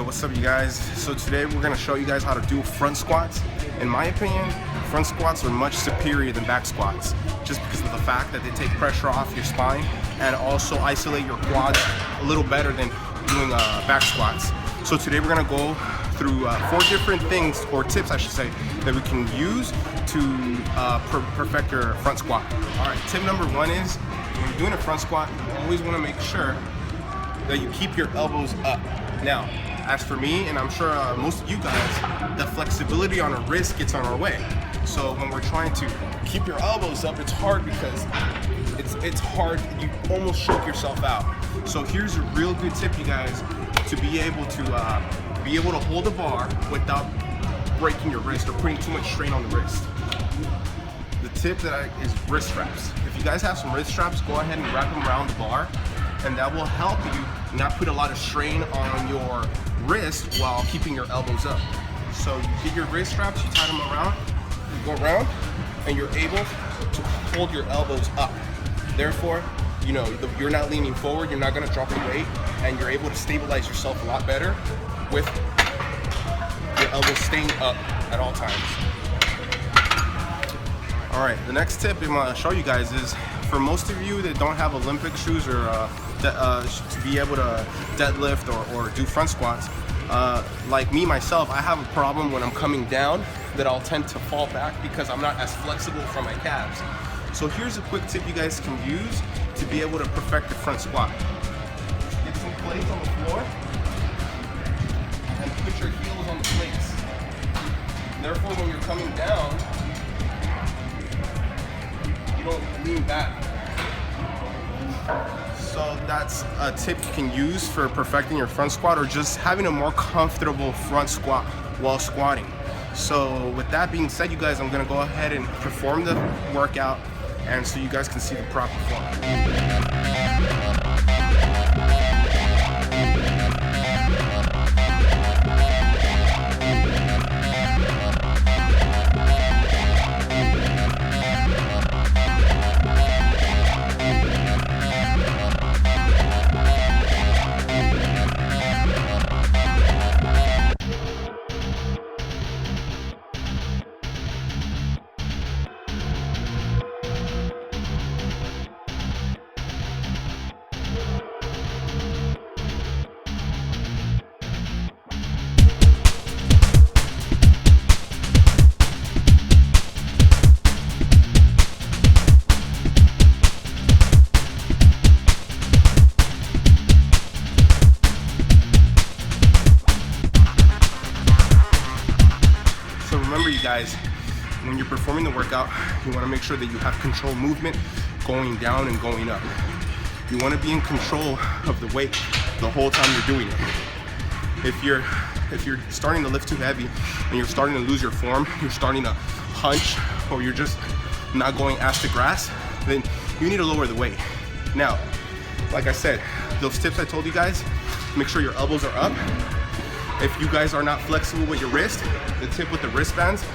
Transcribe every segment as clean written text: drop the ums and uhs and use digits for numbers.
What's up, you guys? So today we're going to show you guys how to do front squats. In my opinion, front squats are much superior than back squats, just because of the fact that they take pressure off your spine and also isolate your quads a little better than doing back squats. So today we're going to go through 4 different things, or tips I should say, that we can use to perfect your front squat. Alright, tip number 1 is, when you're doing a front squat, you always want to make sure that you keep your elbows up. Now, as for me, and I'm sure most of you guys, the flexibility on a wrist gets on our way. So when we're trying to keep your elbows up, it's hard because it's hard. You almost choke yourself out. So here's a real good tip, you guys, to be able to hold a bar without breaking your wrist or putting too much strain on the wrist. The tip is wrist straps. If you guys have some wrist straps, go ahead and wrap them around the bar, and that will help you not put a lot of strain on your wrist while keeping your elbows up. So you get your wrist straps, you tie them around, you go around, and you're able to hold your elbows up. Therefore, you know, you're not leaning forward, you're not gonna drop your weight, and you're able to stabilize yourself a lot better with your elbows staying up at all times. All right, the next tip I'm gonna show you guys is, for most of you that don't have Olympic shoes or to be able to deadlift or do front squats, like me myself, I have a problem when I'm coming down that I'll tend to fall back because I'm not as flexible from my calves. So here's a quick tip you guys can use to be able to perfect the front squat. Get some plates on the floor and put your heels on the plates. Therefore, when you're coming down, you don't lean back. So that's a tip you can use for perfecting your front squat, or just having a more comfortable front squat while squatting. So with that being said, you guys, I'm gonna go ahead and perform the workout, and so you guys can see the proper form. Remember, you guys, when you're performing the workout, you want to make sure that you have control movement going down and going up. You want to be in control of the weight the whole time you're doing it. If you're starting to lift too heavy and you're starting to lose your form, you're starting to hunch, or you're just not going ass to grass, then you need to lower the weight. Now, like I said, those tips I told you guys, make sure your elbows are up. If you guys are not flexible with your wrist, the tip with the wristbands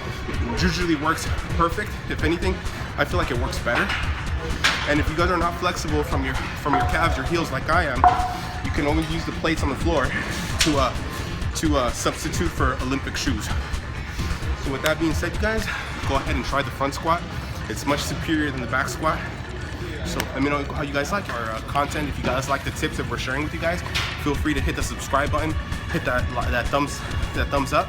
usually works perfect. If anything, I feel like it works better. And if you guys are not flexible from your calves, your heels, like I am, you can always use the plates on the floor to substitute for Olympic shoes. So with that being said, you guys, go ahead and try the front squat. It's much superior than the back squat. So let me know how you guys like our content. If you guys like the tips that we're sharing with you guys, feel free to hit the subscribe button, hit that thumbs up.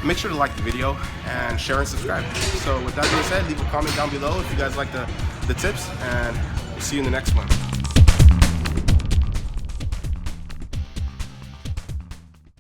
Make sure to like the video and share and subscribe. So with that being said, leave a comment down below if you guys like the tips, and we'll see you in the next one.